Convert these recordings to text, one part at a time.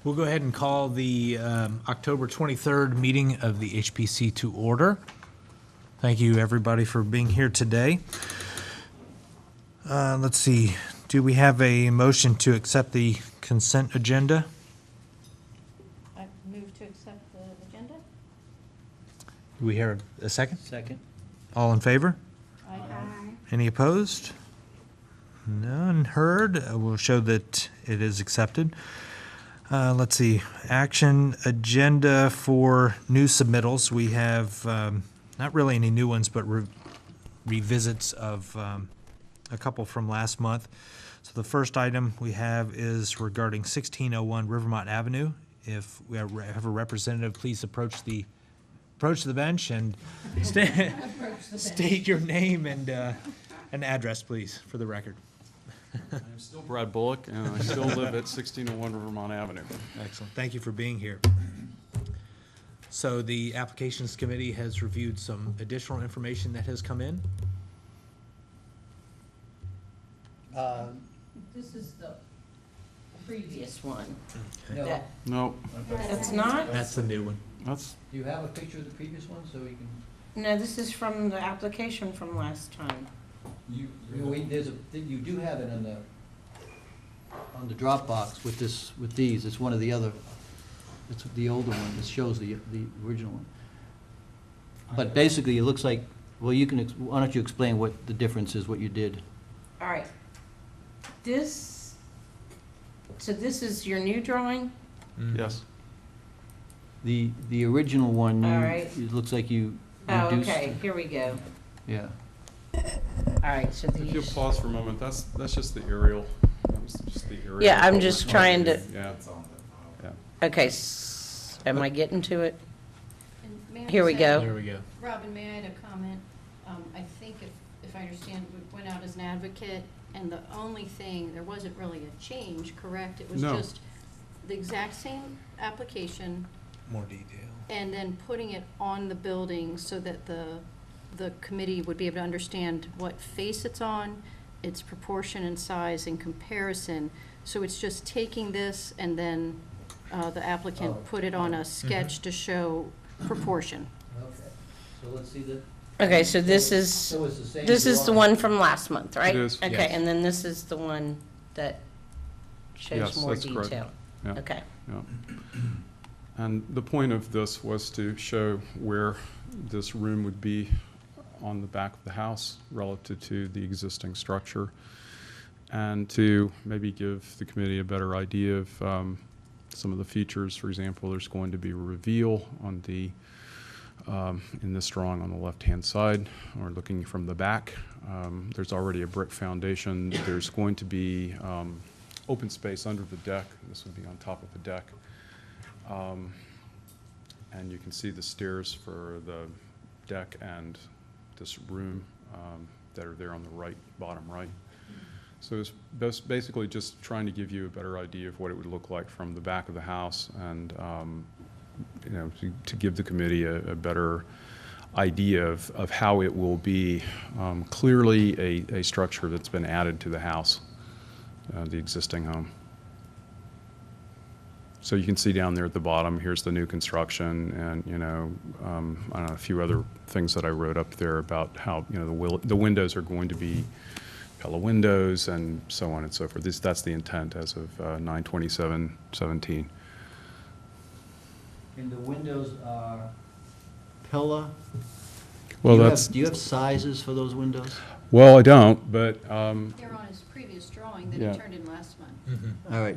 We'll go ahead and call the October 23rd meeting of the HPC to order. Thank you, everybody, for being here today. Let's see, do we have a motion to accept the consent agenda? I move to accept the agenda. Do we hear a second? Second. All in favor? Aye. Any opposed? None heard. We'll show that it is accepted. Let's see, action agenda for new submittals. We have not really any new ones, but revisits of a couple from last month. So the first item we have is regarding 1601 Rivermont Avenue. If we have a representative, please approach the bench and state your name and address, please, for the record. I'm still Brad Bullock, and I still live at 1601 Rivermont Avenue. Excellent. Thank you for being here. So the Applications Committee has reviewed some additional information that has come in. This is the previous one. No. That- No, That's not? That's the new one. that's, Do you have a picture of the previous one so we can? No, this is from the application from last time. You do have it on the Dropbox with these. It's one of the other, it's the older one that shows the original one. But basically, it looks like, well, why don't you explain what the difference is, what you did? All right. So this is your new drawing? yes. The original one, All right. it looks like you Oh, reduced. okay, here we go. Yeah. All right, so If you'll these, pause for a moment, that's just the aerial. That was just the aerial. Yeah, I'm just trying to- Yeah. Yeah. okay, am I getting to it? And may I Here we just go. There we go. Robin, may I add a comment? I think if I understand, we went out as an advocate, and the only thing, there wasn't really a change, correct? It was No. just the exact same application, More detail. and then putting it on the building so that the committee would be able to understand what face it's on, its proportion and size in comparison. So it's just taking this, and then the applicant Oh. put it on a sketch to show proportion. Okay. So let's see the. Okay, so this is, So it's the same. this is the drawing. one from last month, right? It is. Okay, Yes. and then this is the one that shows Yes, more that's correct. detail. Yeah. Okay, Yeah. And the point of this was to show where this room would be on the back of the house relative to the existing structure, and to maybe give the committee a better idea of some of the features. For example, there's going to be a reveal on the in this drawing on the left-hand side, or looking from the back. There's already a brick foundation. There's going to be open space under the deck. This would be on top of the deck. And you can see the stairs for the deck and this room that are there on the right, bottom right. So it's basically just trying to give you a better idea of what it would look like from the back of the house, and you know, to give the committee a better idea of how it will be clearly a structure that's been added to the house, the existing home. So you can see down there at the bottom, here's the new construction, and, you know, I don't know, a few other things that I wrote up there about how, you know, the windows are going to be Pella windows and so on and so forth. That's the intent as of 9/27/17. And the windows are Pella? Well, Do you have sizes for those windows? well, I don't, but They're on his previous drawing that Yeah. he turned in last month. All right,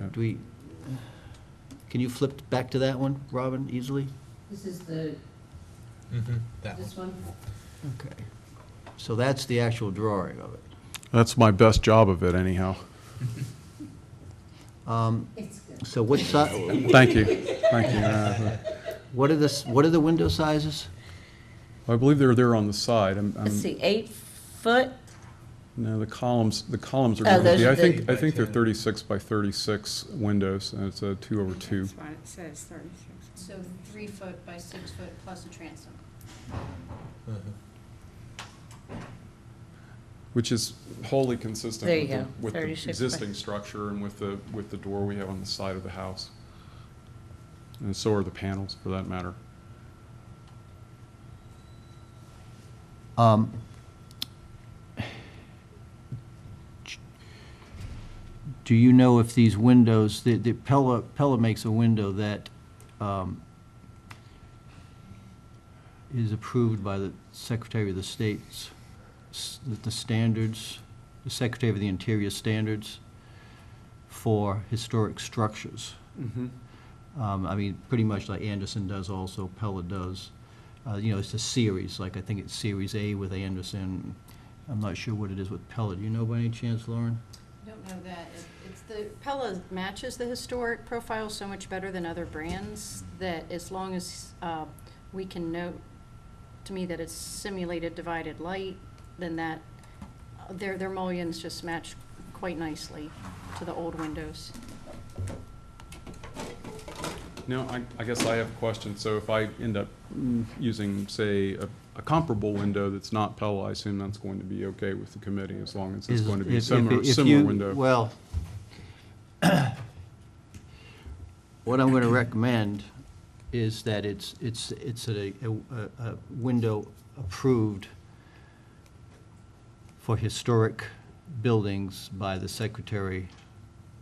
can you flip back to that one, Robin, easily? this is the, That one. this one? Okay. So that's the actual drawing of it. that's my best job of it anyhow. It's good. So what size, Thank you, thank you. what are the window sizes? I believe they're there on the side. Let's see, 8 foot, No, the columns are Oh, going to those be, are I think the- they're 36 by 36 windows, and it's a 2/2. That's what it says, 36. So 3 foot by 6 foot plus a transom. Which is wholly consistent There you with the, go, with the 36 by- existing structure and with the door we have on the side of the house. And so are the panels, for that matter. Do you know if these windows, the Pella makes a window that is approved by the Secretary of the State's, the standards, the Secretary of the Interior standards for historic structures? I mean, pretty much like Anderson does also, Pella does. You know, it's a series, like I think it's Series A with Anderson. I'm not sure what it is with Pella. Do you know by any chance, Lauren? I don't know that. It's the, Pella matches the historic profile so much better than other brands that as long as we can note, to me, that it's simulated divided light, then that, their mullions just match quite nicely to the old windows. Now, I guess I have a question. So if I end up using, say, a comparable window that's not Pella, I assume that's going to be okay with the committee as long as it's going to be a similar window. Well, what I'm going to recommend is that it's a window approved for historic buildings by the Secretary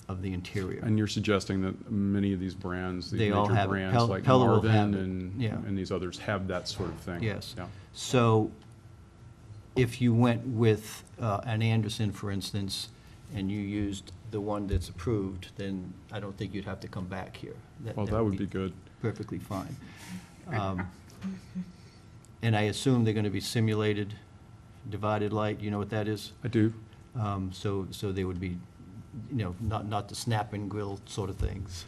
of the Interior. And you're suggesting that many of these brands, these They all major have it. brands like Pella will have Marvin it. Yeah. and these others have that sort of thing? Yes. Yeah. So if you went with an Anderson, for instance, and you used the one that's approved, then I don't think you'd have to come back here. Well, that would be good. Perfectly fine. And I assume they're going to be simulated divided light, you know what that is? I do. So they would be, you know, not the snap and grill sort of things.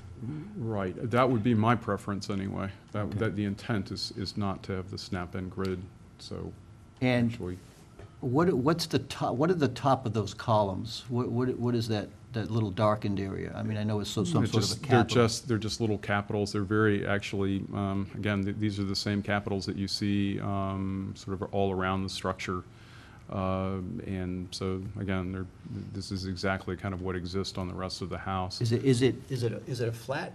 Right. That would be my preference anyway. Okay. That the intent is not to have the snap-in grid, so And actually. what's the top, what are the top of those columns? What is that little darkened area? I mean, I know it's some They're sort of a just- capital. They're just little capitals. They're very, actually, again, these are the same capitals that you see sort of all around the structure. And so, again, this is exactly kind of what exists on the rest of the house. Is it a flat,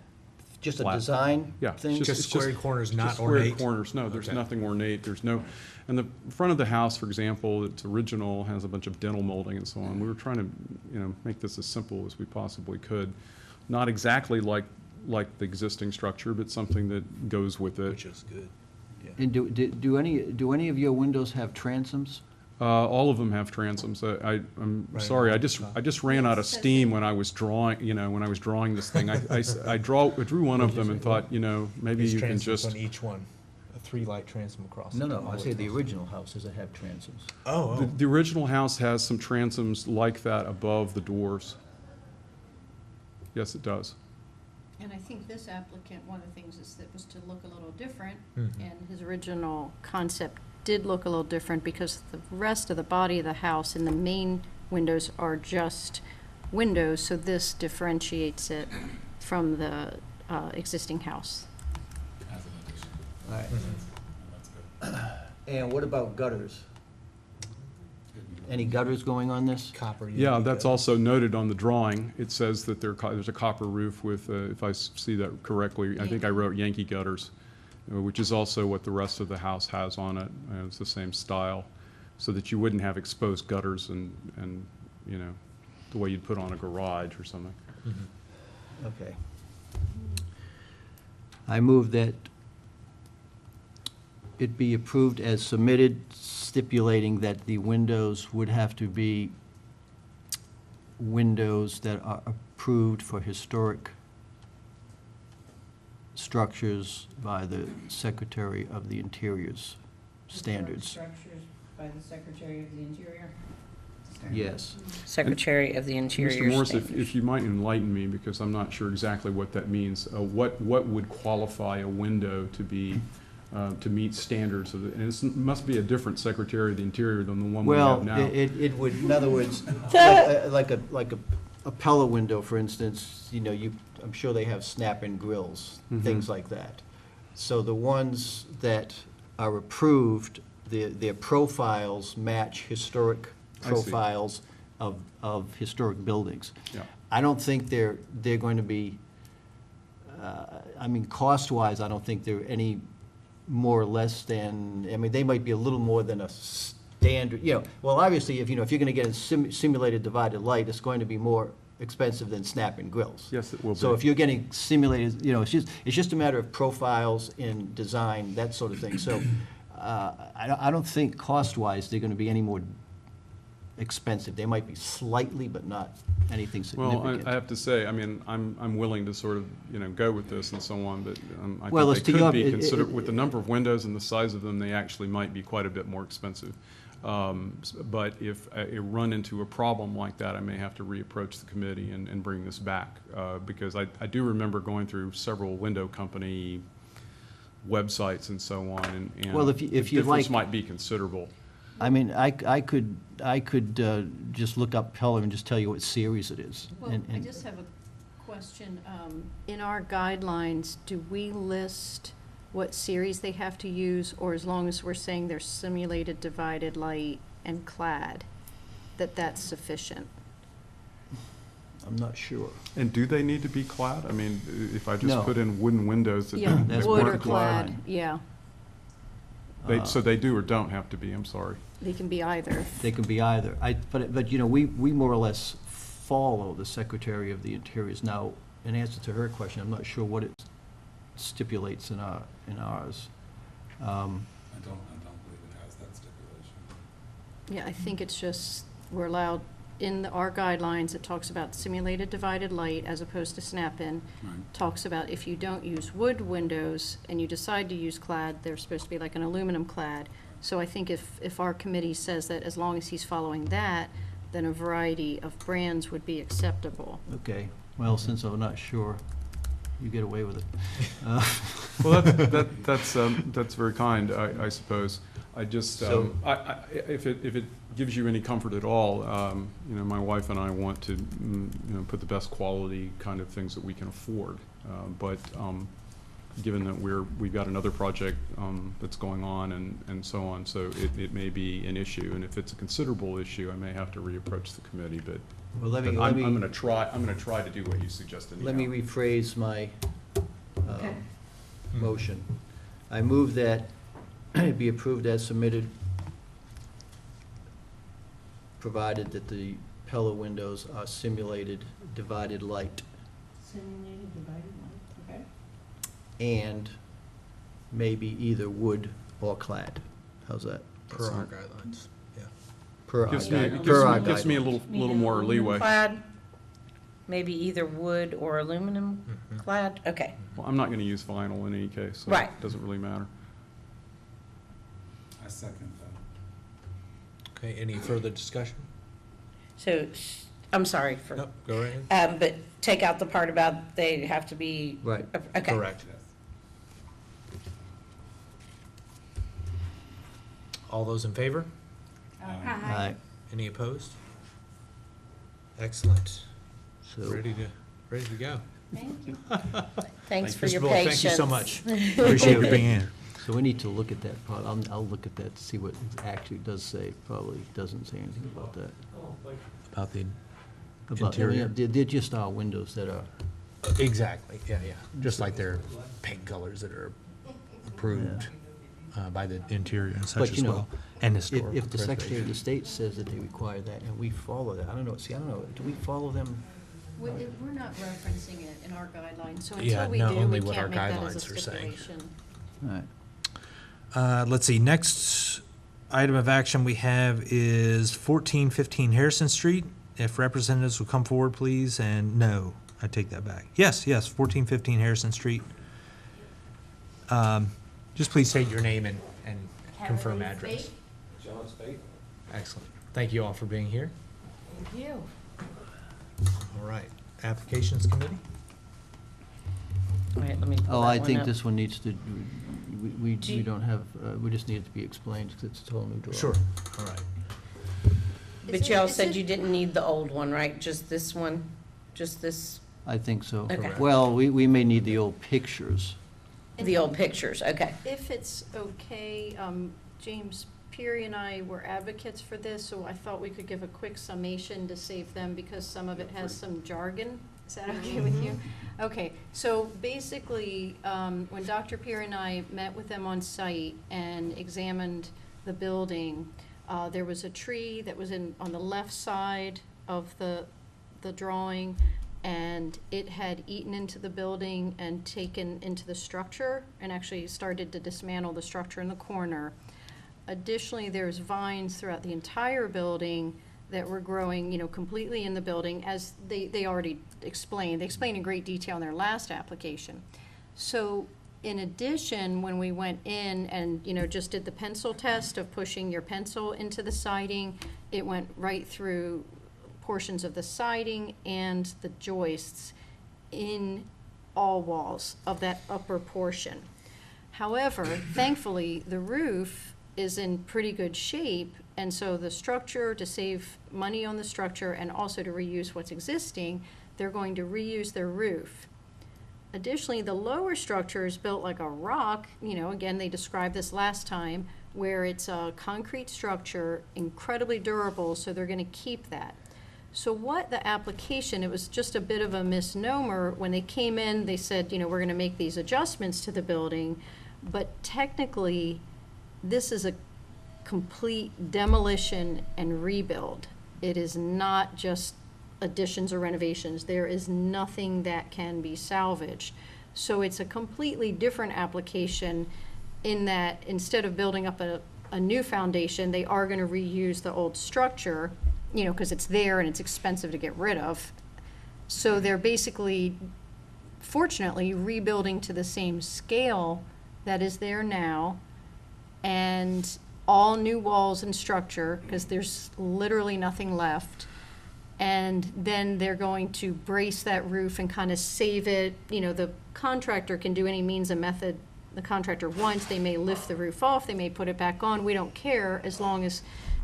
just a Flat. design Yeah. thing? it's Just square corners, not just square ornate? corners, no, there's Okay. nothing ornate, there's no, and the front of the house, for example, it's original, has a bunch of dental molding and so on. We were trying to, you know, make this as simple as we possibly could. Not exactly like the existing structure, but something that goes with it. Which is good. And do any of your windows have transoms? All of them have transoms. I'm Right. sorry, I just ran out of steam when I was drawing, this thing. I drew one of them and thought, maybe These you can transoms just. on each one, a 3-light transom across. No, it. I say the original house, does it have transoms? Oh, The original house has some transoms like that above the doors. Yes, it does. And I think this applicant, one of the things is that was to look a little different, Mhm. and his original concept did look a little different because the rest of the body of the house and the main windows are just windows, so this differentiates it from the existing house. All right. And what about gutters? Any gutters going on this? copper. Yeah, that's also noted on the drawing. It says that there's a copper roof with, if I see that correctly, I think I wrote Yankee gutters, which is also what the rest of the house has on it. It's the same style, so that you wouldn't have exposed gutters and the way you'd put on a garage or something. Okay. I move that it be approved as submitted, stipulating that the windows would have to be windows that are approved for historic structures by the Secretary of the Interior's standards. Structures by the Secretary of the Interior. Yes. Secretary of the Interior. Mr. Morris, standards. if you might enlighten me, because I'm not sure exactly what that means. What would qualify a window to be, to meet standards of and it must be a different Secretary of the Interior than the one we Well, have now. it would, in other words, like a Pella window, for instance, I'm sure they have snap-in grills, things like that. So the ones that are approved, their profiles match historic I see. profiles of historic buildings. Yeah. I don't think they're going to be I mean, cost-wise, I don't think they're any more or less than, I mean, they might be a little more than a standard, well, obviously, if you're gonna get a simulated divided light, it's going to be more expensive than Snap-in grills. Yes, it will be. So if you're getting simulated, it's just a matter of profiles in design, that sort of thing. So I don't think cost-wise, they're gonna be any more expensive. They might be slightly, but not anything Well, significant. I have to say, I mean, I'm willing to sort of, go with this and so on, but I Well, think it's they to could your- be it- considered, it- with the number of windows and the size of them, they actually might be quite a bit more expensive. But if I run into a problem like that, I may have to reapproach the committee and bring this back, because I do remember going through several window company websites and so on, and Well, if the you'd difference like- might be considerable. I mean, I could just look up Pella and just tell you what series it is. Well, And- I and- just have a question. In our guidelines, do we list what series they have to use, or as long as we're saying they're simulated, divided light, and clad, that's sufficient? I'm not sure. And do they need to be clad? I mean, if I No. just put in wooden windows that Yeah, That's wood or perfectly clad, fine. yeah, so they do or don't have to be, I'm sorry. they can be either. They can be either. But we more or less follow the Secretary of the Interior's. Now, in answer to her question, I'm not sure what it stipulates in ours. I don't believe it has that stipulation. Yeah, I think it's just, we're allowed, in our guidelines, it talks about simulated divided light as opposed to snap-in. Right. Talks about if you don't use wood windows and you decide to use clad, they're supposed to be like an aluminum clad. So I think if our committee says that as long as he's following that, then a variety of brands would be acceptable. Okay, well, since I'm not sure, you get away with it. Well, that's very kind, I suppose. I just, So- if it gives you any comfort at all, my wife and I want to, put the best quality kind of things that we can afford. But given that we've got another project that's going on and so on, so it may be an issue. And if it's a considerable issue, I may have to reapproach the committee, but Well, let but me, I'm gonna try to do what you suggested. let me rephrase my motion. I move that it be approved as submitted, provided that the Pella windows are simulated divided light Simulated divided light, okay. and maybe either wood or clad. How's that? Per our guidelines, yeah. Per our Gives me, guide- gives per our me, gives me a guidelines. little more leeway. Clad, maybe either wood or aluminum clad, okay. Well, I'm not gonna use vinyl in any case, so Right. it doesn't really matter. I second that. Okay, any further discussion? So, I'm sorry for, Nope, go right ahead. but take out the part about they have to be. Right. Okay. Correct. All those in favor? Aye. Any opposed? Excellent. So, Ready to go. Thank you. Thanks for Mr. your Bullock, patience. thank you so much. Appreciate you being here. so we need to look at that part. I'll look at that to see what it actually does say. Probably doesn't say anything about that. About the About, interior? they're just our windows that are, Exactly, yeah, yeah. Just like their paint colors that are approved by the interior and But, such as you know, well. And if historical the Secretary of preservation. the State says that they require that and we follow that, I don't know, do we follow them? We're not referencing it in our guidelines, so Yeah, until we no, do, we only what our can't make that as a guidelines are saying. stipulation. All right. Let's see, next item of action we have is 1415 Harrison Street. If representatives will come forward, please, and no, I take that back. Yes, 1415 Harrison Street. Just please state your name and confirm Caroline address. Spate. John Spate? Excellent. Thank you all for being here. Thank you. All right, Applications Committee? All right, let me pull Oh, that I one think up. this one needs to, we Do you- don't have, we just need it to be explained because it's a total new drawing. Sure, all right. But y'all said you didn't need the old one, right? Just this one? Just this, I think so. Okay. Well, we may need the old pictures. the old pictures, okay. If it's okay, James Peary and I were advocates for this, so I thought we could give a quick summation to save them because some of it has some jargon. Is that okay with you? Okay, so basically, when Dr. Pierre and I met with them on site and examined the building, there was a tree that was on the left side of the drawing, and it had eaten into the building and taken into the structure and actually started to dismantle the structure in the corner. Additionally, there's vines throughout the entire building that were growing, completely in the building, as they already explained. They explained in great detail in their last application. So in addition, when we went in and, just did the pencil test of pushing your pencil into the siding, it went right through portions of the siding and the joists in all walls of that upper portion. However, thankfully, the roof is in pretty good shape, and so the structure, to save money on the structure and also to reuse what's existing, they're going to reuse their roof. Additionally, the lower structure is built like a rock, again, they described this last time, where it's a concrete structure, incredibly durable, so they're gonna keep that. So what the application, it was just a bit of a misnomer. When they came in, they said, we're gonna make these adjustments to the building, but technically, this is a complete demolition and rebuild. It is not just additions or renovations. There is nothing that can be salvaged. So it's a completely different application in that instead of building up a new foundation, they are going to reuse the old structure, because it's there and it's expensive to get rid of. So they're basically, fortunately, rebuilding to the same scale that is there now, and all new walls and structure, because there's literally nothing left. And then they're going to brace that roof and kind of save it. The contractor can do any means and method the contractor wants. They may lift the roof off, they may put it back on. We don't care, as long as,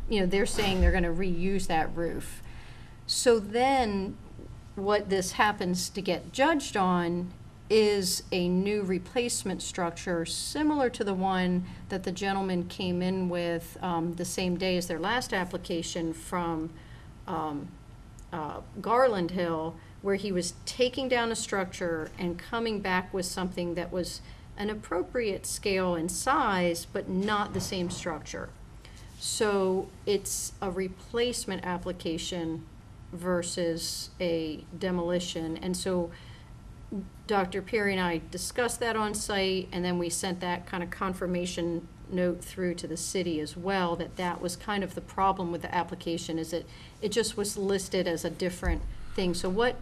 they're saying they're going to reuse that roof. So then what this happens to get judged on is a new replacement structure similar to the one that the gentleman came in with the same day as their last application from Garland Hill, where he was taking down a structure and coming back with something that was an appropriate scale and size, but not the same structure. So it's a replacement application versus a demolition. And so Dr. Perry and I discussed that on site, and then we sent that kind of confirmation note through to the city as well, that was kind of the problem with the application, is it just was listed as a different thing. So what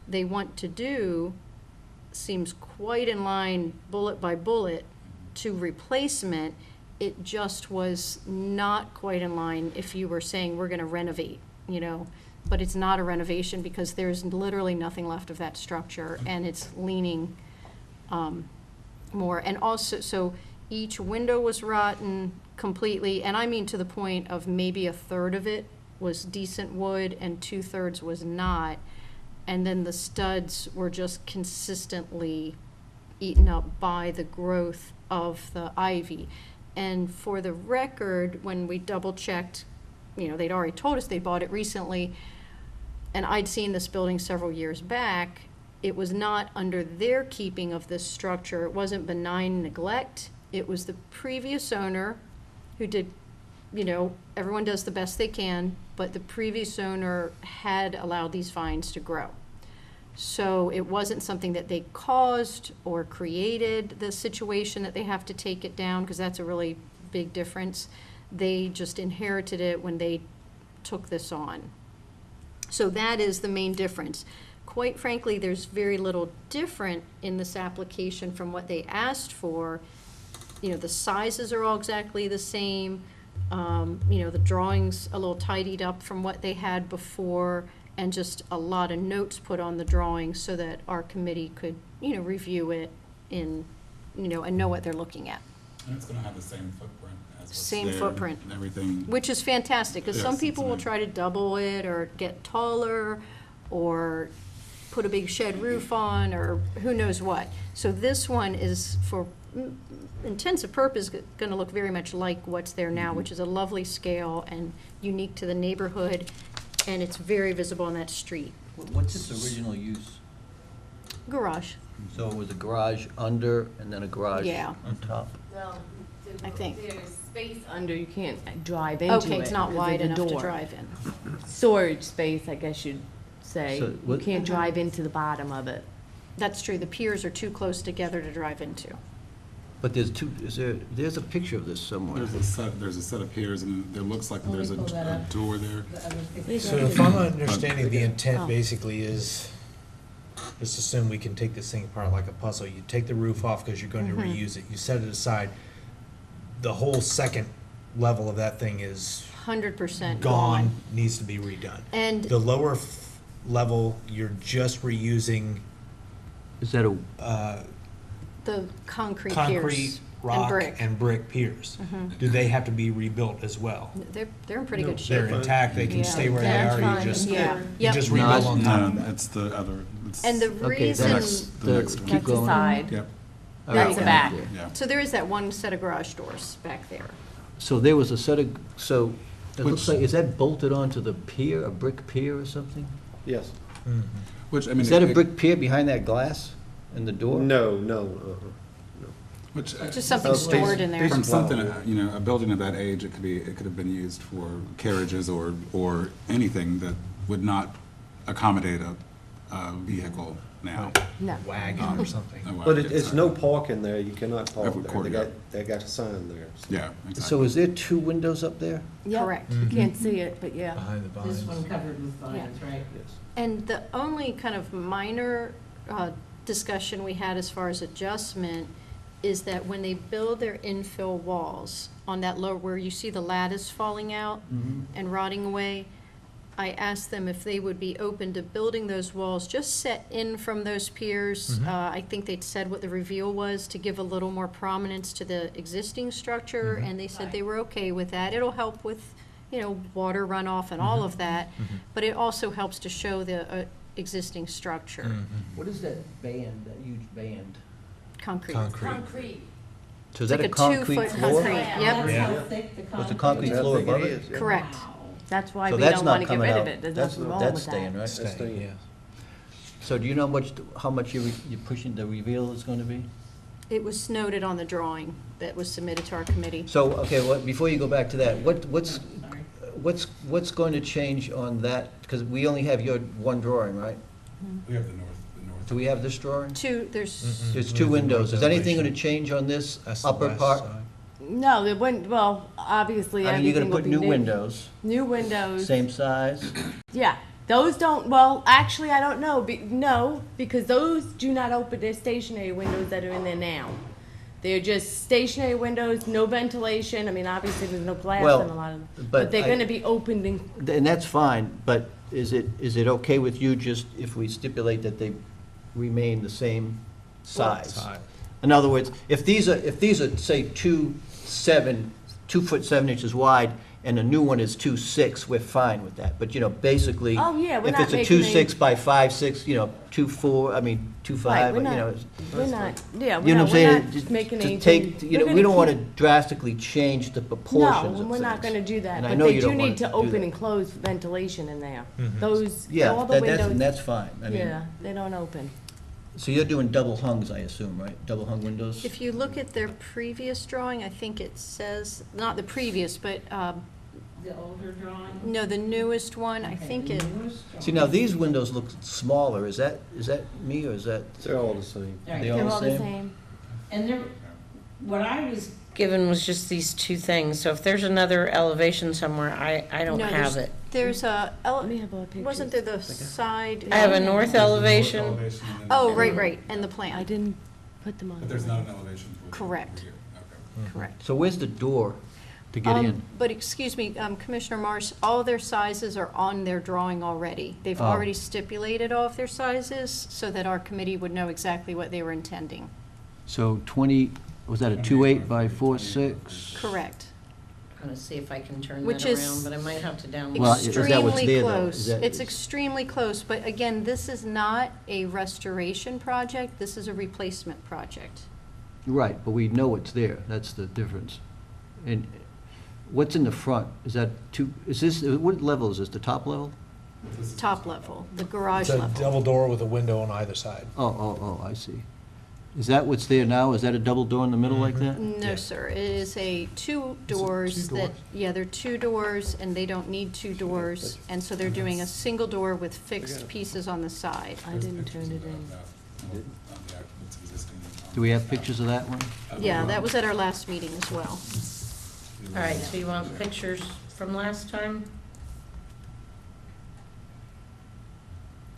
they want to do seems quite in line, bullet by bullet, to replacement. It just was not quite in line if you were saying we're going to renovate, but it's not a renovation because there's literally nothing left of that structure, and it's leaning more. And also, so each window was rotten completely, and I mean to the point of maybe a third of it was decent wood and 2/3 was not. And then the studs were just consistently eaten up by the growth of the ivy. And for the record, when we double checked, they'd already told us they bought it recently, and I'd seen this building several years back. It was not under their keeping of this structure. It wasn't benign neglect. It was the previous owner who did, everyone does the best they can, but the previous owner had allowed these vines to grow. So it wasn't something that they caused or created the situation that they have to take it down, because that's a really big difference. They just inherited it when they took this on. So that is the main difference. Quite frankly, there's very little different in this application from what they asked for. The sizes are all exactly the same. The drawings a little tidied up from what they had before, and just a lot of notes put on the drawing so that our committee could, review it and know what they're looking at. And it's gonna have the same footprint as what's Same there footprint. and everything. Which is fantastic, because some Yes, people will it's try to double it or get taller or put a big shed roof on or who knows what. So this one is, for intensive purpose, going to look very much like what's there now, which is a lovely scale and unique to the neighborhood, and it's very visible on that street. What's its original use? Garage, So it was a garage under and then a garage Yeah. on top? No, I think. there's space under, you can't drive into it. Okay, it's not because wide of the enough to door. drive in. Storage space, I guess you'd say. So You what- can't drive into the bottom of it. That's true, the piers are too close together to drive into. But there's a picture of this somewhere. There's a set of piers, and there looks like there's a door there. So if I'm understanding the Oh. intent basically is, let's assume we can take this thing apart like a puzzle. You take the roof off because you're going to Mhm. reuse it. You set it aside. The whole second level of that thing is 100% gone, gone. needs to be redone. And The lower level, you're just reusing Is that a, the concrete concrete, piers and rock, brick. and brick piers. Mhm. Do they have to be rebuilt as well? They're in pretty good They're shape. intact, they can Yeah. stay where they That's are, you fine. just, Yeah, you yep. just No, rebuild I- on top of No, that. it's the other, it's. And the okay, reason, that's the next one. keep That's the going. side. Yep, All There right, you go. back. there. yeah. so there is that one set of garage doors back there. So there was a set of, so it looks Which- like, is that bolted onto the pier, a brick pier or something? Yes. Mhm. Which, I mean. Is that a it- brick pier behind that glass in the door? No, no, Which, Just something Oh, stored in there. from something, a building of that age, it could have been used for carriages or anything that would not accommodate a vehicle now. No. Wagon or something. Oh, well, but yeah, it's sorry. no parking there, you cannot park Every there. quarter, yeah. They got a sign there. Yeah, exactly. So is there two windows up there? Yep. Correct. You can't see it, but yeah. Behind the vines. covered with vines, right? Yes. And the only kind of minor discussion we had as far as adjustment is that when they build their infill walls on that lower, where you see the lattice falling out and rotting away, I asked them if they would be open to building those walls just set in from those piers. I think they'd said what the reveal was to give a little more prominence to the existing structure, and they said they were okay with that. It'll help with, water runoff and all of that, but it also helps to show the existing structure, What is that band, that huge band? concrete. Concrete. So is It's that a like a concrete 2-foot floor? concrete, yep, Yeah. With the concrete That's floor how big above it it? is, yeah. correct. That's why So we that's don't not want to get coming rid of out. it. There's That's- nothing wrong that's with staying, that. right? Staying, yeah. So do you know how much you're pushing the reveal is gonna be? It was noted on the drawing that was submitted to our committee. So, okay, before you go back to that, what's going to change on that? Because we only have your one drawing, right? We have the north. Do we have this drawing? There's, There's two windows. Is anything gonna change on this That's the upper west part? side. No, it wouldn't, well, obviously, I mean, you're everything gonna will put be new new. windows, New windows. same size? Yeah, those don't, well, actually, I don't know, no, because those do not open, they're stationary windows that are in there now. They're just stationary windows, no ventilation, I mean, obviously, there's no glass Well, in a lot of them. but But they're I- gonna be opened and, And that's fine, but is it okay with you just if we stipulate that they remain the same size? Side. In other words, if these are, say, 2 foot 7 inches wide, and the new one is 2.6, we're fine with that. But, basically. Oh, yeah, we're if not it's a making 2.6 by 5.6, 2.4, I mean, 2.5, right, we're you not, know. we're not, yeah, You know what I'm we're saying? not Just- making to anything. take, we're gonna we don't want to keep- drastically change the proportions of No, things. we're not gonna do that, And I but know they you do don't want need to do open that. and close ventilation in there. Mhm. Those, Yeah, all the windows. that's fine. I mean, Yeah, they don't open. so you're doing double hungs, I assume, right? Double hung windows? if you look at their previous drawing, I think it says, not the previous, but, The older drawing? no, the newest one, I think it, See, now, these windows look smaller. Is that me, or is that? They're all the same. They all They're the all the same? same. And there, what I was Given was just these two things, so if there's another elevation somewhere, I don't no, have it. there's a, Let me have all the pictures. wasn't there the side? I have a north elevation. Elevation and then- Oh, right, and the I plan, didn't put them on. But there's not an elevation for. Correct. here. Okay. correct. So where's the door to get in? But excuse me, Commissioner Marsh, all their sizes are on their drawing already. They've Oh. already stipulated all of their sizes so that our committee would know exactly what they were intending. So 20, was that a 2.8 by 4.6? Correct. I'm gonna see if I can turn Which that is around, but I might have to download. Well, is that what's Extremely there, though? close. Is that- It's extremely close, but again, this is not a restoration project, this is a replacement project. Right, but we know it's there. That's the difference. And what's in the front? Is that what level is this, the top level? top level, the garage It's a level. double door with a window on either side. Oh, I see. Is that what's there now? Is that a double door in the middle like that? No, Yeah. sir, it is a two doors two that, doors? yeah, they're two doors, and they don't need two doors, and so they're doing a single door with fixed pieces on the side. I didn't turn it in. Do we have pictures of that one? Yeah, that was at our last meeting as well. All right, so you want pictures from last time?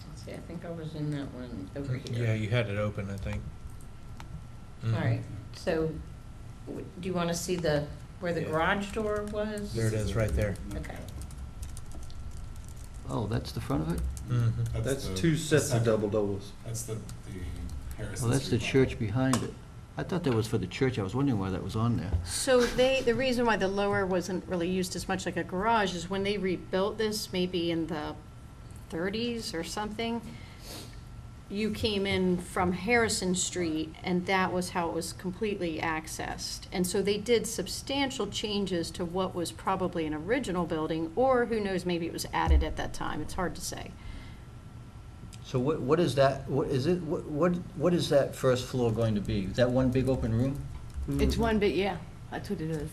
Let's see, I think I was in that one over here. Yeah, you had it open, I think. All right, so do you want to see where the garage door was? There it is, right there. Okay. Oh, that's the front of it? That's two sets of double doors. That's the Harrison Oh, that's the Street church behind it. I thought that was for the church. I was wondering why that was on there. So the reason why the lower wasn't really used as much like a garage is when they rebuilt this, maybe in the 30s or something, you came in from Harrison Street, and that was how it was completely accessed. And so they did substantial changes to what was probably an original building, or who knows, maybe it was added at that time. It's hard to say. So what is that, what is that first floor going to be? Is that one big open room? It's one bit, yeah, that's what it is.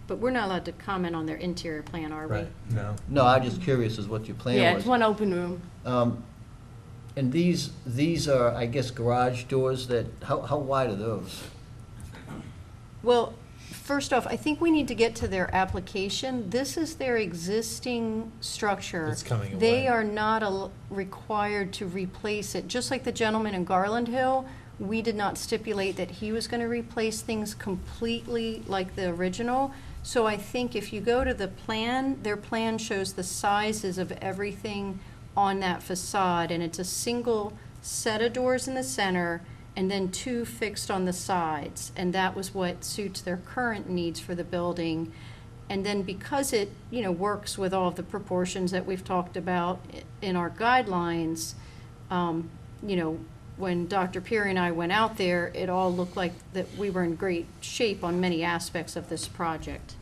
But we're not allowed to comment on their interior plan, are we? Right, no. No, I'm just curious as what your plan was. Yeah, it's one open room. And these are, I guess, garage doors that, how wide are those? Well, first off, I think we need to get to their application. This is their existing structure. It's coming They away. are not required to replace it. Just like the gentleman in Garland Hill, we did not stipulate that he was going to replace things completely like the original. So I think if you go to the plan, their plan shows the sizes of everything on that facade, and it's a single set of doors in the center and then two fixed on the sides, and that was what suits their current needs for the building. And then because it, works with all of the proportions that we've talked about in our guidelines, when Dr. Peary and I went out there, it all looked like that we were in great shape on many aspects of this project.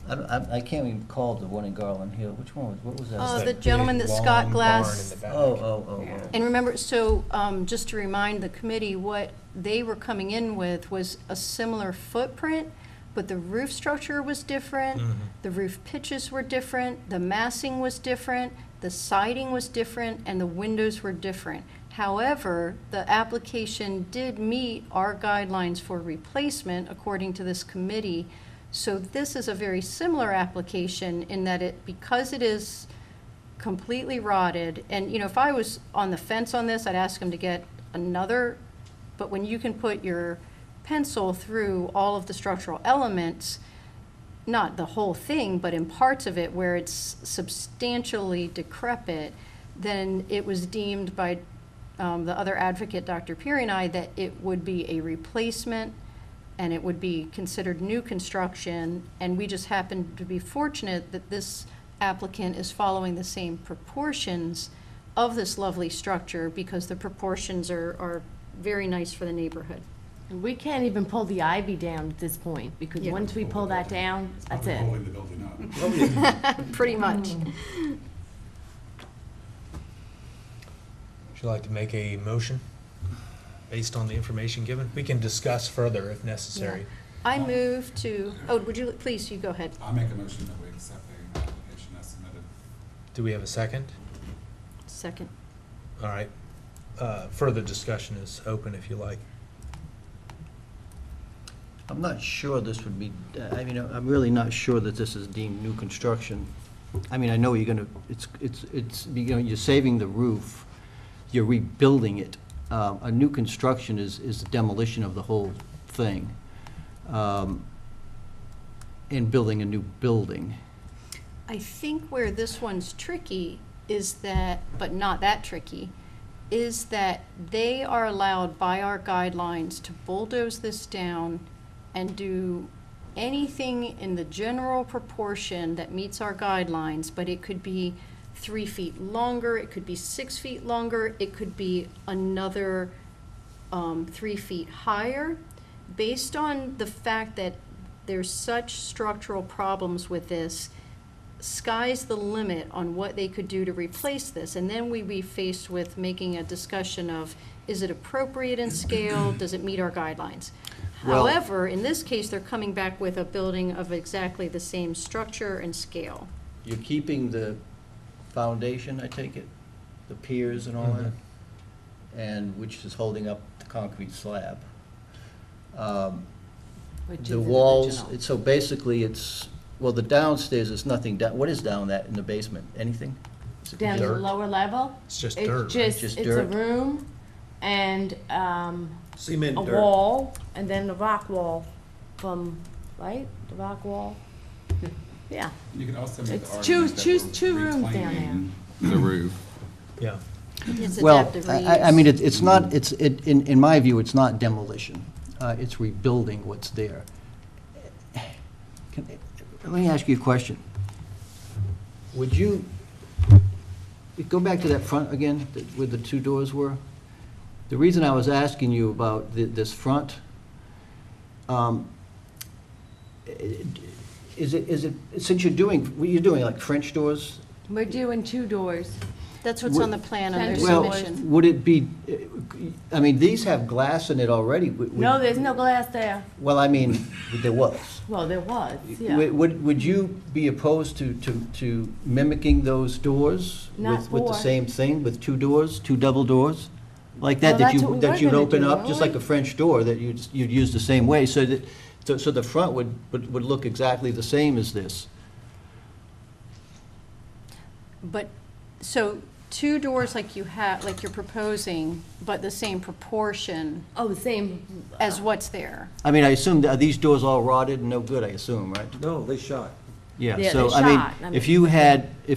I can't even call the one in Garland Hill. Which one was, what was that? Oh, It's the that gentleman big, that Scott long Glass- barn in the back. Oh. And remember, so just to remind the committee, what they were coming in with was a similar footprint, but the roof structure was different, the roof pitches were different, the massing was different, the siding was different, and the windows were different. However, the application did meet our guidelines for replacement according to this committee. So this is a very similar application in that because it is completely rotted, and, if I was on the fence on this, I'd ask them to get another, but when you can put your pencil through all of the structural elements, not the whole thing, but in parts of it where it's substantially decrepit, then it was deemed by the other advocate, Dr. Peary, and I, that it would be a replacement and it would be considered new construction, and we just happened to be fortunate that this applicant is following the same proportions of this lovely structure because the proportions are very nice for the neighborhood. And we can't even pull the ivy down at this point, because Yeah. once we pull that down, that's Probably it. holding the building up. Pretty much. Would you like to make a motion based on the information given? We can discuss further if necessary. I move to, would you, please, you go ahead. I'll make a motion that we accept the application as submitted. Do we have a second? Second. All right. Further discussion is open if you like. I'm not sure this would be, I'm really not sure that this is deemed new construction. I mean, I know you're gonna, you're saving the roof, you're rebuilding it. A new construction is the demolition of the whole thing, and building a new building. I think where this one's tricky is that, but not that tricky, is that they are allowed by our guidelines to bulldoze this down and do anything in the general proportion that meets our guidelines, but it could be 3 feet longer, it could be 6 feet longer, it could be another 3 feet higher, based on the fact that there's such structural problems with this, sky's the limit on what they could do to replace this. And then we'd be faced with making a discussion of, is it appropriate in scale? Does it meet our guidelines? Well- However, in this case, they're coming back with a building of exactly the same structure and scale. You're keeping the foundation, I take it, the piers and all that, and which is holding up the concrete slab. Which is The an walls, original. so basically it's, well, the downstairs is nothing down, what is down that in the basement? Anything? Is it Down to the dirt? lower level? It's just dirt, right? It's Just it's a dirt? room and, Cement a dirt. wall, and then the rock wall from, right? The rock wall? Yeah. You can also make the It's argument that two we're rooms down reclaiming the roof. Yeah. It's Well, adaptive I mean, reuse. it's not, in my view, it's not demolition. It's rebuilding what's there. Let me ask you a question. Would you, go back to that front again, where the two doors were? The reason I was asking you about this front, is it, since you're doing, what you're doing, like French doors? We're doing two doors. That's what's on the plan on their Well, submission. Would it be, I mean, these have glass in it already. No, there's no glass there. Well, I mean, there was. Well, there was, yeah. Would you be opposed to mimicking those doors? Not With the for. same thing, with two doors, two double doors? Like that, Well, that that's what we were you'd gonna open do, up, just like weren't a French door, that you'd use the same way, so that, so the front would look exactly the same as this? But, so, two doors like you have, like you're proposing, but the same proportion Oh, the same. as what's there. I mean, I assume, are these doors all rotted and no good, I assume, right? No, they shot. Yeah, Yeah, so, they I shot. I mean, if mean-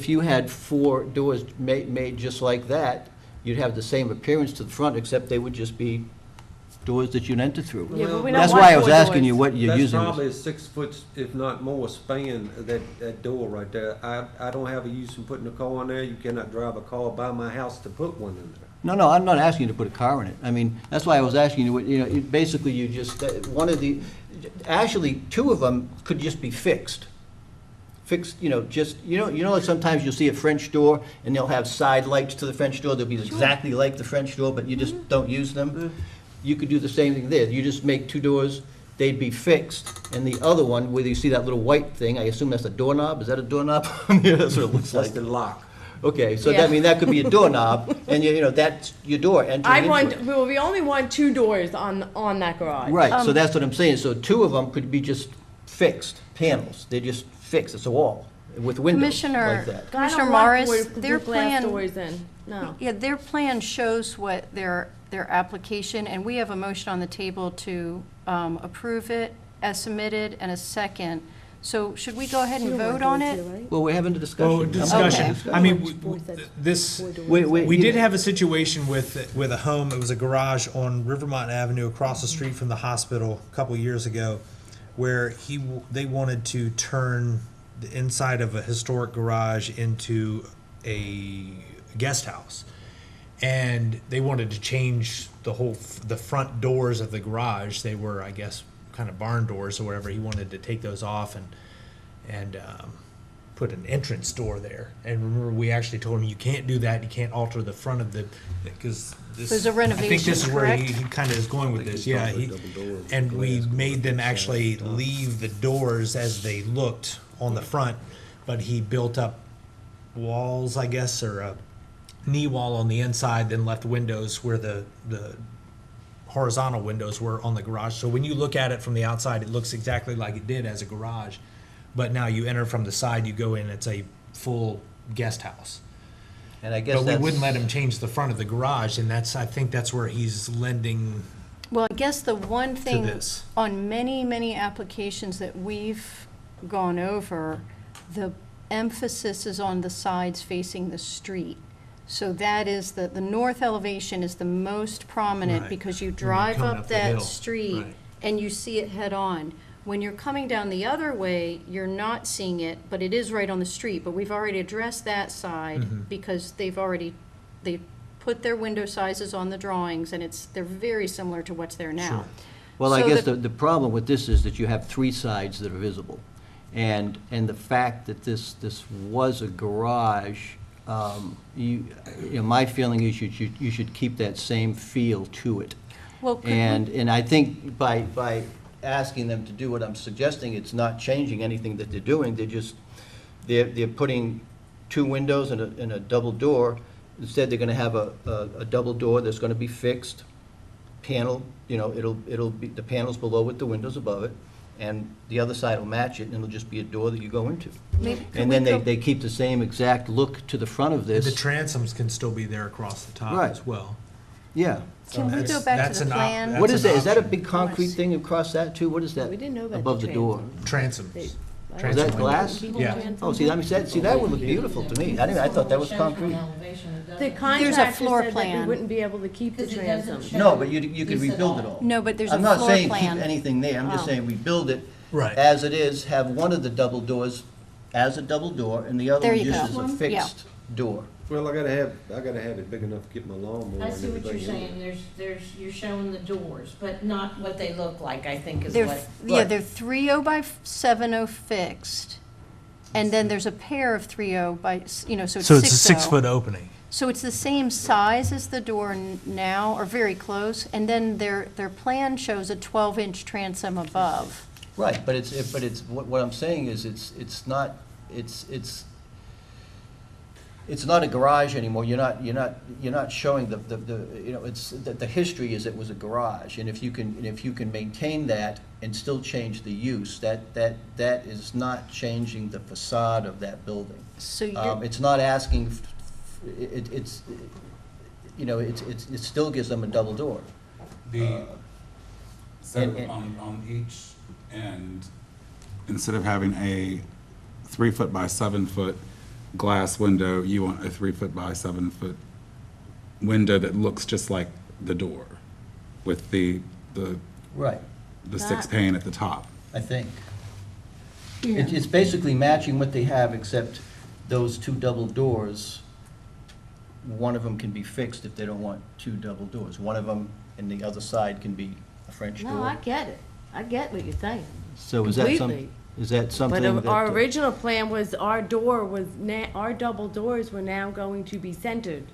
you had four doors made just like that, you'd have the same appearance to the front, except they would just be doors that you'd enter through. Yeah, but we don't That's want why I was four asking doors. you what you're That's using. probably a 6 foot, if not more, span, that door right there. I don't have a use in putting a car in there. You cannot drive a car by my house to put one in there. No, I'm not asking you to put a car in it. I mean, that's why I was asking you, basically you just, actually, two of them could just be fixed. Fixed, just, like sometimes you'll see a French door and they'll have side lights to the French door. They'll be exactly like the French door, but you just don't use them. You could do the same thing there. You just make two doors, they'd be fixed. And the other one, where you see that little white thing, I assume that's a doorknob? Is that a doorknob? Yeah, that's what it looks That's like. the lock. Okay, so Yeah. that could be a doorknob, and that's your door entering into it. We only want two doors on that garage. Right, so that's what I'm saying, so two of them could be just fixed panels, they're just fixed, it's a wall with windows Commissioner, like that. I don't Commissioner want Morris, doors- their glass plan, doors in, no. yeah, their plan shows what their application, and we have a motion on the table to approve it as submitted and a second. So should we go ahead and You don't want vote on doors it? here, right? Well, we're having a discussion. Well, discussion. Okay. I mean, Four sets, this, four doors. we did have a situation with a home, it was a garage on Rivermont Avenue across the street from the hospital a couple years ago, where they wanted to turn the inside of a historic garage into a guest house. And they wanted to change the front doors of the garage. They were, I guess, kind of barn doors or whatever. He wanted to take those off and put an entrance door there. And remember, we actually told him, you can't do that. You can't alter the front of the, because this. There's a I think this renovation, is where he correct? kind of is going with this, yeah. And we made them actually leave the doors as they looked on the front, but he built up walls, I guess, or a knee wall on the inside, then left windows where the horizontal windows were on the garage. So when you look at it from the outside, it looks exactly like it did as a garage. But now you enter from the side, you go in, it's a full guest house. And I guess But we that's. wouldn't let him change the front of the garage, and I think that's where he's lending. Well, I guess the one thing this. on many, many applications that we've gone over, the emphasis is on the sides facing the street. So that is the north elevation is the most prominent Right. because you you're drive coming up up the hill. that street Right. and you see it head on. When you're coming down the other way, you're not seeing it, but it is right on the street. But we've already addressed that side Mm-hmm. because they put their window sizes on the drawings and they're very similar to what's there now. Sure. Well, I So guess the- the problem with this is that you have three sides that are visible. And the fact that this was a garage, you know, my feeling is you should keep that same feel to it. Well, could we- And I think by asking them to do what I'm suggesting, it's not changing anything that they're doing. They're putting two windows and a double door. Instead, they're gonna have a double door that's gonna be fixed, panel, you know, it'll be, the panel's below it, the window's above it, and the other side will match it, and it'll just be a door that you go into. Maybe- could And we then go- they keep the same exact look to the front of The this. transoms can still be there across the top Right. as well. Yeah. Can we That's- go back that's to the an op- plan? that's What is an that? Is that a option. big concrete thing across that too? What is that? We didn't know about Above the door? Transoms. Is Transom that glass? Yeah. Oh, see, that would look beautiful to me. I thought that was concrete. The contractor floor said that we plan. wouldn't be able to keep the Because it doesn't transom. show- No, but you could rebuild it all. No, but there's a I'm not floor saying plan. keep anything there, I'm just Oh. saying rebuild it Right. as it is, have one of the double doors as a double door, and the other There one you just go. as a fixed door. Well, I gotta have it big enough to get my lawnmower I and see what you're everything in it. saying, you're showing the doors, but not what they look like, I think is They're, what. yeah, they're 3.0 by 7.0 fixed, and then there's a pair of 3.0 by, you know, so it's 6.0. So it's a 6-foot opening. So it's the same size as the door now, or very close, and then their plan shows a 12-inch transom above. Right, but what I'm saying is, it's not a garage anymore. You're not showing the, you know, the history is it was a garage. And if you can maintain that and still change the use, that is not changing the facade of that building. So you're, It's not asking, it's, you know, it still gives them a double door. So on each end, instead of having a 3-foot by 7-foot glass window, you want a 3-foot by 7-foot window that looks just like the door, with the Right, 6 pane at the top. I think. It's basically matching what they have, except those two double doors, one of them can be fixed if they don't want two double doors. One of them and the other side can be a French door. No, I get it. I get what you're saying. So is that completely. something that? But our original plan was our double doors were now going to be centered,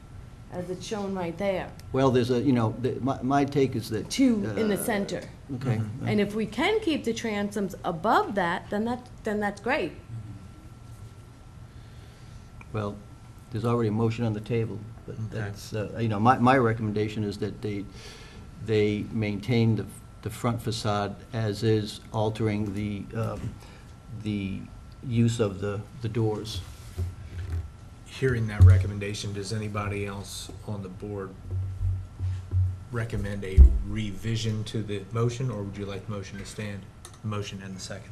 as it's shown right there. Well, there's a, you know, my take is that. Two in the center. Okay. And if we can keep the transoms above that, then that's great. Well, there's already a motion on the table, but Okay. that's, you know, my recommendation is that they maintain the front facade as is, altering the use of the doors. Hearing that recommendation, does anybody else on the board recommend a revision to the motion, or would you like the motion to stand? The motion and the second.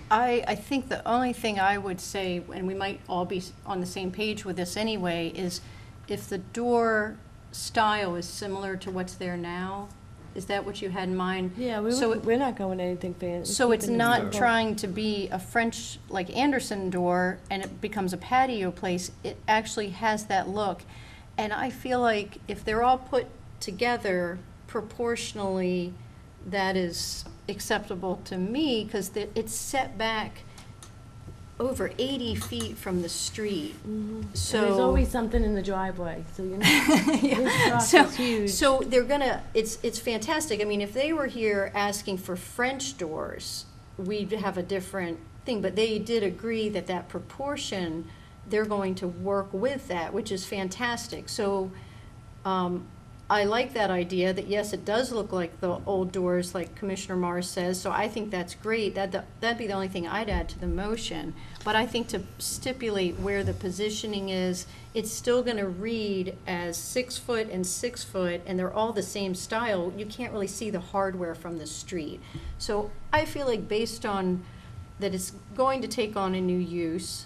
I think the only thing I would say, and we might all be on the same page with this anyway, is if the door style is similar to what's there now, is that what you had in mind? Yeah, So we're not going anything fancy. So it's not trying to be a French, like Anderson door, and it becomes a patio place. It actually has that look. And I feel like if they're all put together proportionally, that is acceptable to me, because it's set back over 80 feet from the street. So There's always something in the driveway, so you know. This rock So, is huge. so they're gonna, it's fantastic. I mean, if they were here asking for French doors, we'd have a different thing, but they did agree that that proportion, they're going to work with that, which is fantastic. So, I like that idea that, yes, it does look like the old doors, like Commissioner Mars says, so I think that's great. That'd be the only thing I'd add to the motion. But I think to stipulate where the positioning is, it's still gonna read as 6 foot and 6 foot, and they're all the same style. You can't really see the hardware from the street. So I feel like based on that it's going to take on a new use,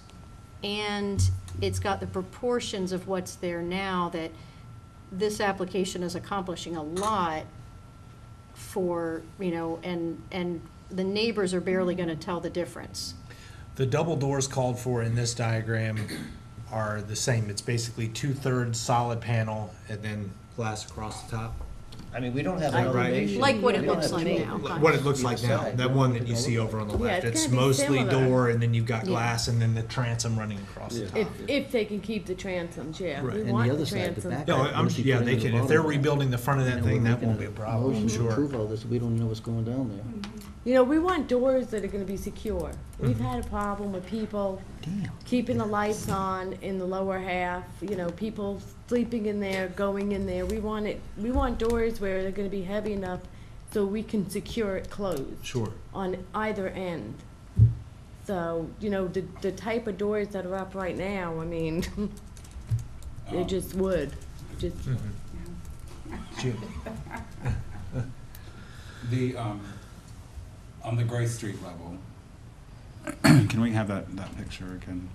and it's got the proportions of what's there now, that this application is accomplishing a lot for, you know, and the neighbors are barely gonna tell the difference. The double doors called for in this diagram are the same. It's basically 2/3 solid panel and then glass across the top. I mean, we don't have I- an elevation. Like what it We don't looks have like two now. What it looks either like now, side. that one that you see over on the Yeah, left, it's it's gonna be mostly similar. door, and then you've got Yeah. glass, and then the transom running across the Yeah. top. If they can keep the transoms, yeah. Right. We And the want other the side, the transom. back. No, What I'm, is he yeah, putting they in the can, if bottom they're of that? rebuilding the front of that And we're thing, that making won't be a problem, I'm motion to sure. approve all this, we don't know what's going down there. You know, we want doors that are gonna be secure. We've had a problem with people Damn. keeping the lights on in the lower half, you know, people sleeping in there, going in there. We want doors where they're gonna be heavy enough so we can secure it closed Sure. on either end. So, you know, the type of doors that are up right now, I mean, they're just wood, just, Jim. The, on the Gray Street level, can we have that picture again?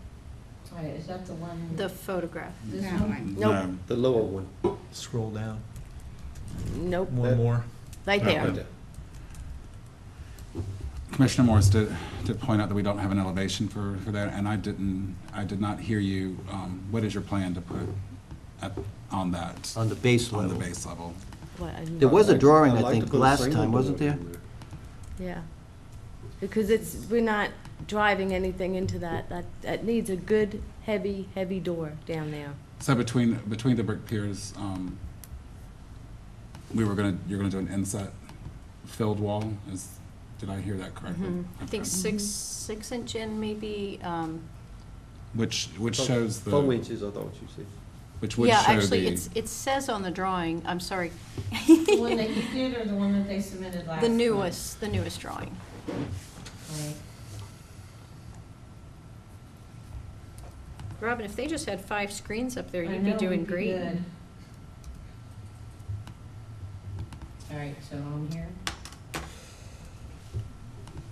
All right, is that the one? The photograph. This one? Nope. No. The lower one. Scroll down, nope, one more. right Right there. there. Commissioner Morris did point out that we don't have an elevation for that, and I did not hear you. What is your plan to put on that? On the base On the level. base level? What, There was a drawing, I'd I like think, to put a last single time, wasn't door there? in Yeah, because we're not driving anything into that. That needs a good, heavy door down there. So between the brick piers, you're gonna do an inset filled wall? Did I hear that correctly? I think Okay. 6 inch in maybe, Which there. shows the, 4 inches, I thought you said. which would yeah, show actually, the, it says on the drawing, I'm sorry, The one that you did or the one that they submitted last the time? newest drawing. Right. Robin, if they just had 5 screens up there, I you'd be know, doing it'd be great. good. All right, so on here,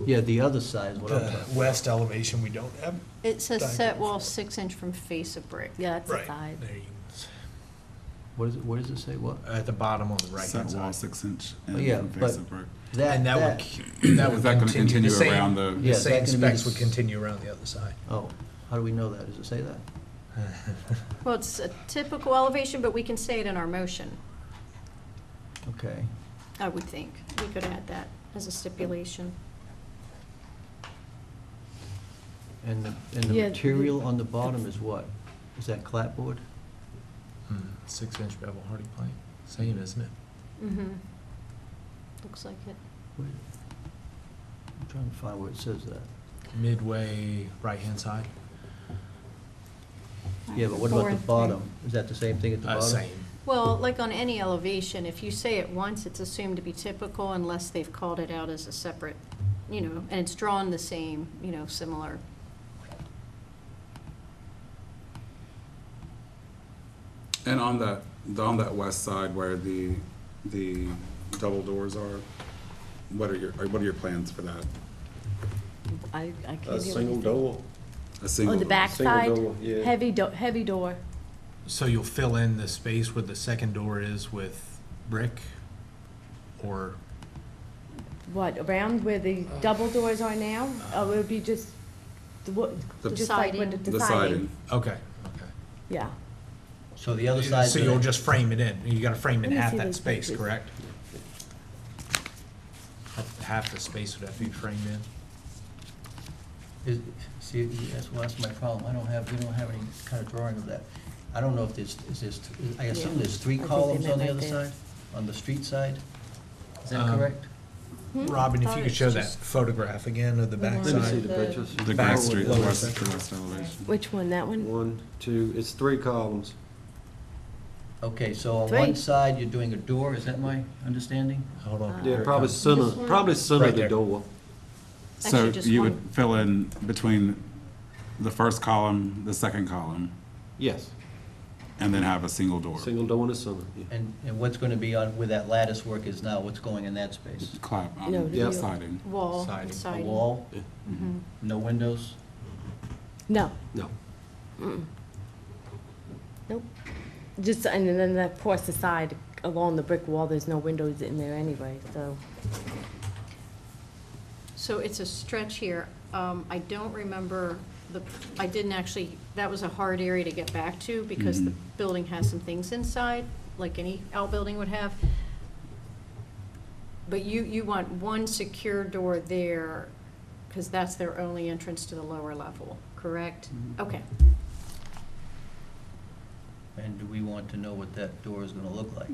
Yeah, the other side is what I'm The talking about. west elevation, we don't have. It says Diagram set wall for it. 6 inch from face of brick. Yeah, that's the Right. side. There you What does it say, what? go. At the bottom on the right set hand wall side. 6 inch Oh, yeah, and face but- of brick. And that would, that would Is that gonna continue, continue the same, around the? the Yeah, is that same gonna be specs the would s- continue around the other side. Oh, how do we know that? Does it say that? Well, it's a typical elevation, but we can say it in our motion, Okay. I would think. We could add that as a stipulation. And the Yeah, material on the bottom is what? Is that clapboard? 6 inch bevel hardy plank, same, isn't it? Mm-hmm. Looks like it. Wait. I'm trying to find where it says that. Midway, right hand side. Yeah, but what about the bottom? Is that the same thing at the bottom? Same. Well, like on any elevation, if you say it once, it's assumed to be typical unless they've called it out as a separate, and it's drawn the same, similar. And on that west side where the double doors are, what are your plans for that? I can't A hear single what you door. A single Oh, the door? back Single side? door, yeah. Heavy door. So you'll fill in the space where the second door is with brick, or, What, around where the double doors are now? Oh, it would be just, just like with Siding. the siding. okay. Yeah. So the other side. So you'll just frame it in, you gotta frame Let in me half see that those space, pictures. correct? Half the space would have to be framed in? See, that's my problem. We don't have any kind of drawing of that. I don't know if I assume Yeah. there's 3 I think they columns on meant the right other there. side? On the street side? Is that Um, correct? Robin, if Thought you could it's show that just- photograph again of the back Let me see side. the pictures. The Back Gray Street, the lower west section. elevation. Which one, that one? 1, 2, it's 3 columns. Okay, so on 3. one side, you're doing a door, is that my understanding? Hold on. Yeah, Here it probably comes. center Right the there. door. So Actually, just you would one. fill in between the first column, the second column, Yes, and then have a single door. single door in the center, yeah. And what's gonna be on, where that lattice work is now, what's going in that space? Clap, No, Yeah. siding. Wall Siding. and A A siding. wall, Mhm. no windows? No. No. Nope. Just, and then of course the side along the brick wall, there's no windows in there anyway, so. So it's a stretch here. I don't remember I didn't actually, that was a hard area to get back to because the Mhm. building has some things inside, like any outbuilding would have. But you want one secure door there, because that's their only entrance to the lower level, correct? Okay. And do we want to know what that door is gonna look like?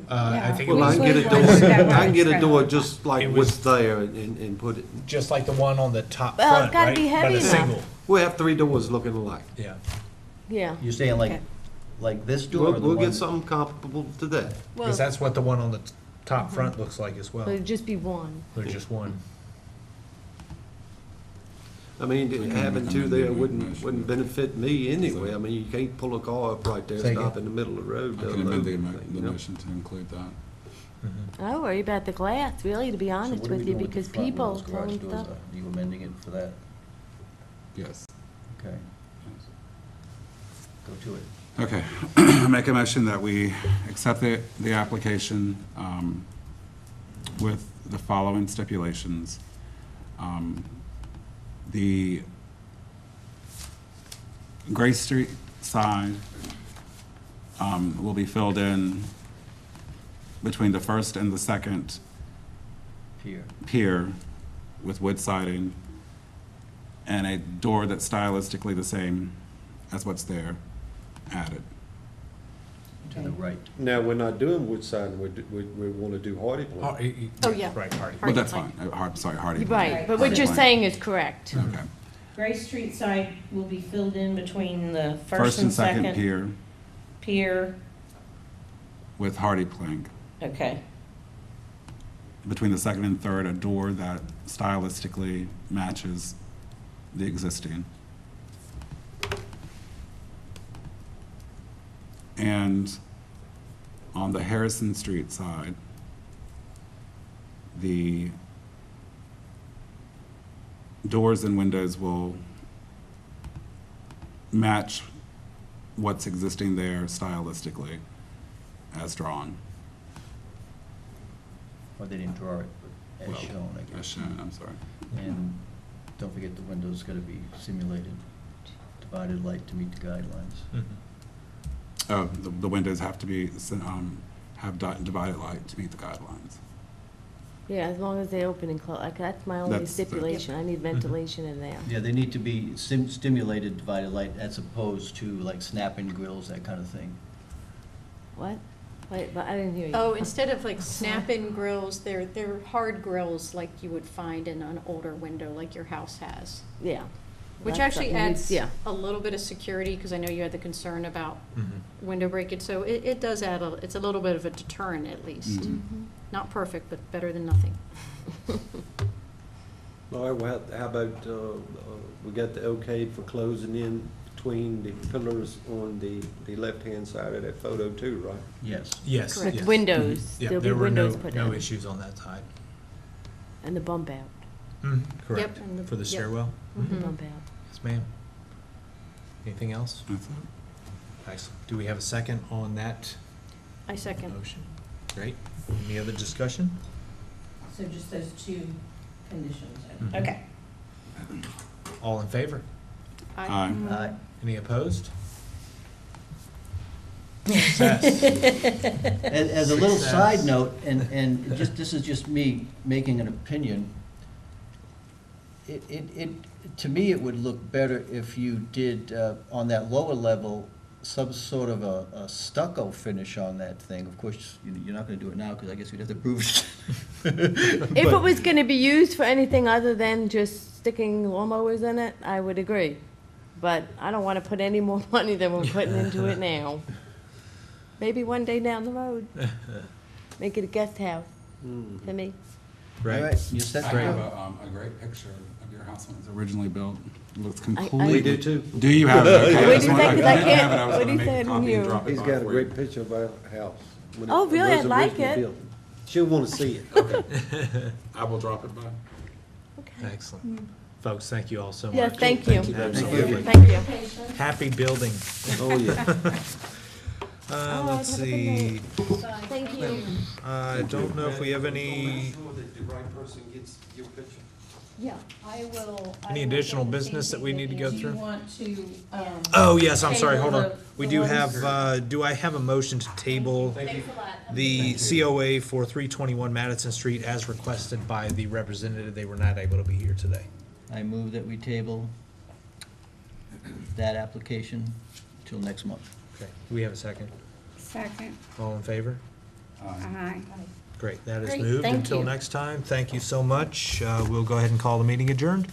I think it Well, I was can get a door, I can get a door just like It was- what's there and put it, just like the one on the top Well, it's front, gotta right? be heavy But a enough. single, we have 3 doors looking alike. yeah. Yeah. You're saying Okay. like this door or We'll, the we'll one? get something comparable to that. Well, Because that's what the one on the top front looks like as well. It'd just be one. There's just one. I mean, having 2 there wouldn't benefit me anyway. I mean, you can't pull a car up right there, Say again? stop in the middle of the road. I to can amend the, unload, the you know? motion to include that. I worry about the glass, really, to be honest with you, because people throwing stuff. Are you amending it for that? Yes. Okay, go to it. Okay, I make a motion that we accept the application with the following stipulations. The Grace Street side will be filled in between the first and the second Here. pier with wood siding and a door that's stylistically the same as what's there added. To the right. Now, we're not doing wood siding, we want to do hardy plank. Oh, yeah. Right, Hardy. Well, that's Hardy fine. Sorry, Hardy. Right, but what you're saying is correct. Okay. Grace Street side will be filled in between the First and second pier pier. with hardy plank. Okay, Between the second and third, a door that stylistically matches the existing. And on the Harrison Street side, the doors and windows will match what's existing there stylistically as drawn, Or they didn't draw it, but as Well, shown, I as guess. shown, I'm sorry. And don't forget the window's gotta be simulated, divided light to meet the guidelines. Oh, the windows have to be, have divided light to meet the guidelines. Yeah, as long as they open and close, like, that's my only That's the- stipulation, I need ventilation in there. Yeah, they need to be stimulated divided light as opposed to like snap-in grills, that kind of thing. What? Wait, but I didn't hear you. Oh, instead of like snap-in grills, they're hard grills like you would find in an older window like your house has. Yeah. Which That's actually something we- adds Yeah. a little bit of security, because I know you had the concern about Mhm. window breakage, so it does add it's a little bit of a deterrent at least. Mm-hmm. Not perfect, but better than nothing. All right, well, how about, we got the okay for closing in between the pillars on the left-hand side of that photo too, right? Yes. Yes. Correct. yes. With windows, Yeah, there'll be there were no, windows put no in, issues on that side. and the bump out, Correct, and the- for the yep. stairwell? the Mhm. bump out. Yes, ma'am. Anything else? That's it. Excellent. Do we have a second on that I second. motion? Great. Any other discussion? so just those 2 conditions. Mhm. Okay. All in favor? Aye. Any opposed? Success. As a little Success. side note, and just, this is just me making an opinion, to me, it would look better if you did, on that lower level, some sort of a stucco finish on that thing. Of course, you're not gonna do it now, because I guess we'd have to prove it. If it was gonna be used for anything other than just sticking lawnmowers in it, I would agree. But I don't wanna put any more money than we're putting into it now. Maybe one day down the road, make it a guest house for me. All Right. right, you set I that have up. a great picture of your house when it was originally built. It looks I- completely. We do too. Do you have it? Okay, What I do just you wanted- think? 'Cause I I didn't have can't- it. I was what gonna do you make a think copy and you- drop it He's off got a for great you. picture of our house. when Oh, it really? was I'd like originally it. built. She'll wanna see it. I will drop it by. Okay. Excellent. Folks, thank you all so much. Yeah, thank you. Absolutely. Thank you. Happy building. Oh, yeah. Let's see. Thank you. I don't know if we have any, Sure that the right person gets your picture. Yeah, I will. Any additional business that we need to go Do you through? want to, Oh, yes, I'm sorry, Table hold on. the- We the do ones- have, do I have a motion to table the COA for 321 Madison Street as requested by the representative? They were not able to be here today. I move that we table that application till next month. Okay, do we have a second? Second, All in favor? aye. Great, that is Great, moved thank until you. next time. Thank you so much. We'll go ahead and call the meeting adjourned.